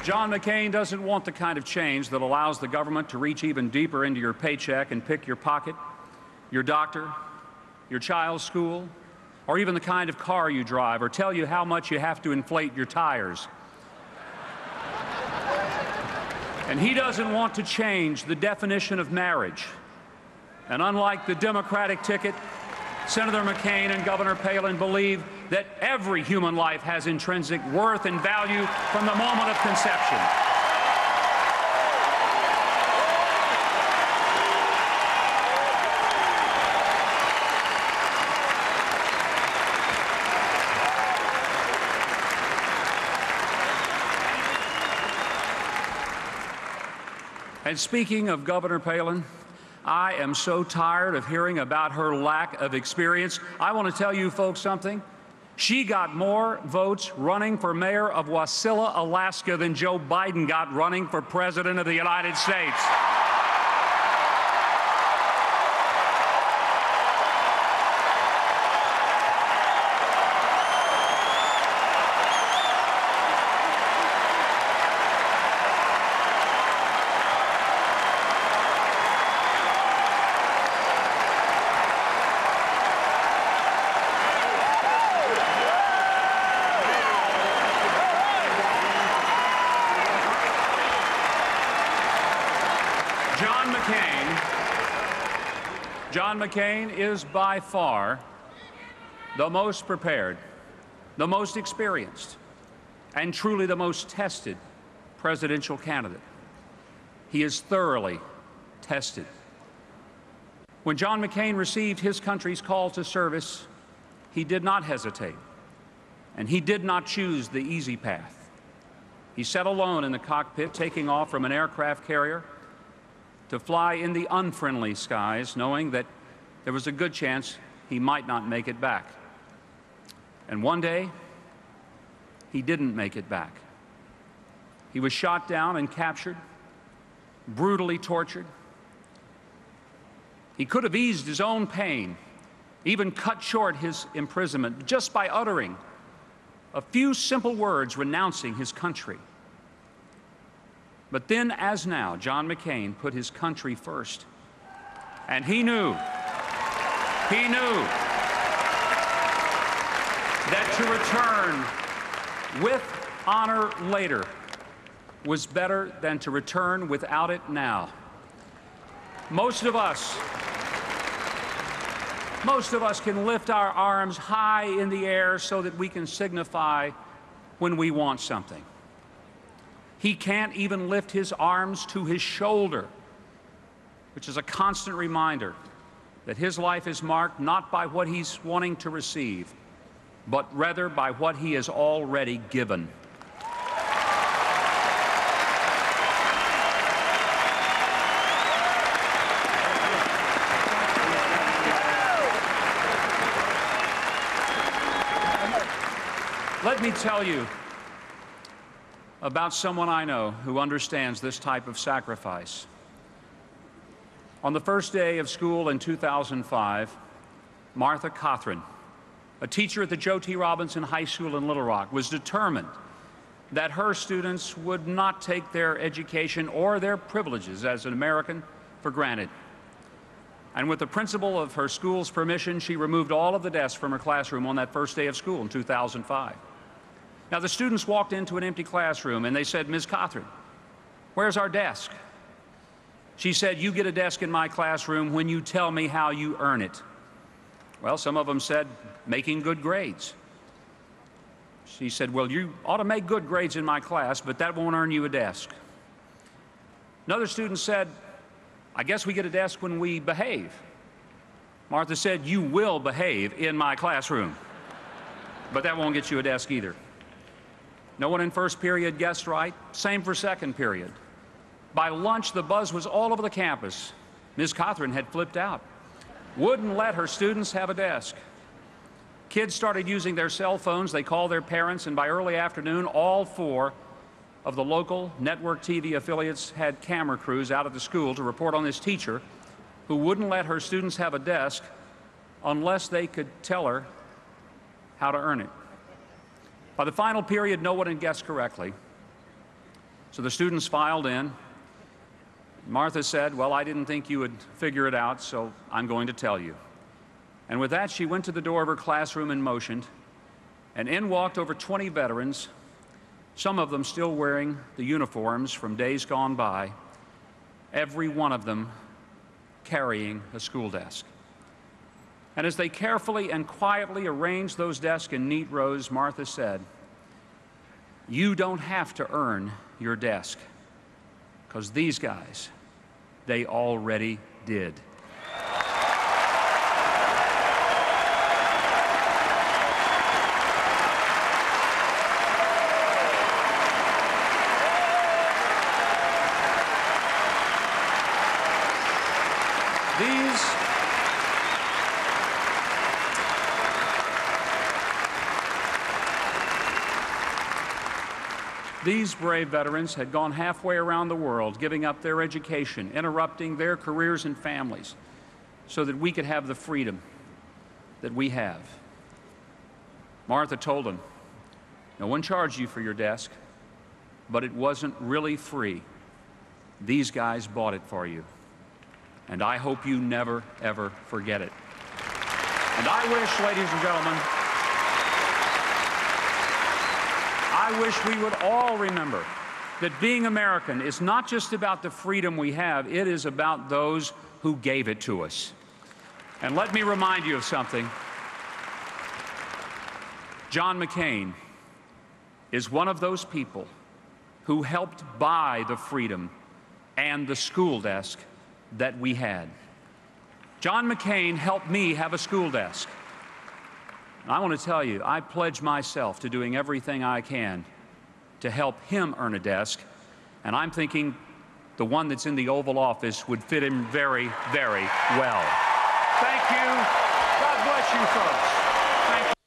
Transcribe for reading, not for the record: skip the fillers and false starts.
John McCain doesn't want the kind of change that allows the government to reach even deeper into your paycheck and pick your pocket, your doctor, your child's school, or even the kind of car you drive, or tell you how much you have to inflate your tires. And he doesn't want to change the definition of marriage. And unlike the Democratic ticket, Senator McCain and Governor Palin believe that every human life has intrinsic worth and value from the moment of conception. And speaking of Governor Palin, I am so tired of hearing about her lack of experience. I want to tell you folks something. She got more votes running for mayor of Wasilla, Alaska than Joe Biden got running for president of the United States. John McCain is by far the most prepared, the most experienced, and truly the most tested presidential candidate. He is thoroughly tested. When John McCain received his country's call to service, he did not hesitate, and he did not choose the easy path. He sat alone in the cockpit, taking off from an aircraft carrier to fly in the unfriendly skies, knowing that there was a good chance he might not make it back. And one day, he didn't make it back. He was shot down and captured, brutally tortured. He could have eased his own pain, even cut short his imprisonment, just by uttering a few simple words renouncing his country. But then, as now, John McCain put his country first. And he knew that to return with honor later was better than to return without it now. Most of us can lift our arms high in the air so that we can signify when we want something. He can't even lift his arms to his shoulder, which is a constant reminder that his life is marked not by what he's wanting to receive, but rather by what he has already given. Let me tell you about someone I know who understands this type of sacrifice. On the first day of school in 2005, Martha Cothran, a teacher at the Joe T. Robinson High School in Little Rock, was determined that her students would not take their education or their privileges as an American for granted. And with the principal of her school's permission, she removed all of the desks from her classroom on that first day of school in 2005. Now, the students walked into an empty classroom and they said, "Ms. Cothran, where's our desk?" She said, "You get a desk in my classroom when you tell me how you earn it." Well, some of them said, "Making good grades." She said, "Well, you ought to make good grades in my class, but that won't earn you a desk." Another student said, "I guess we get a desk when we behave." Martha said, "You will behave in my classroom, but that won't get you a desk either." No one in first period guessed right. Same for second period. By lunch, the buzz was all over the campus. Ms. Cothran had flipped out, wouldn't let her students have a desk. Kids started using their cell phones. They called their parents, and by early afternoon, all 4 of the local network TV affiliates had camera crews out at the school to report on this teacher who wouldn't let her students have a desk unless they could tell her how to earn it. By the final period, no one had guessed correctly. So the students filed in. Martha said, "Well, I didn't think you would figure it out, so I'm going to tell you." And with that, she went to the door of her classroom and motioned, and in walked over 20 veterans, some of them still wearing the uniforms from days gone by, every one of them carrying a school desk. And as they carefully and quietly arranged those desks in neat rows, Martha said, "You don't have to earn your desk, because these guys, they already did." These brave veterans had gone halfway around the world, giving up their education, interrupting their careers and families, so that we could have the freedom that we have. Martha told them, "No one charged you for your desk, but it wasn't really free. These guys bought it for you. And I hope you never, ever forget it." And I wish, ladies and gentlemen, I wish we would all remember that being American is not just about the freedom we have, it is about those who gave it to us. And let me remind you of something. John McCain is one of those people who helped buy the freedom and the school desk that we had. John McCain helped me have a school desk. And I want to tell you, I pledge myself to doing everything I can to help him earn a desk, and I'm thinking the one that's in the Oval Office would fit him very, very well. Thank you. God bless you, folks. Thank you.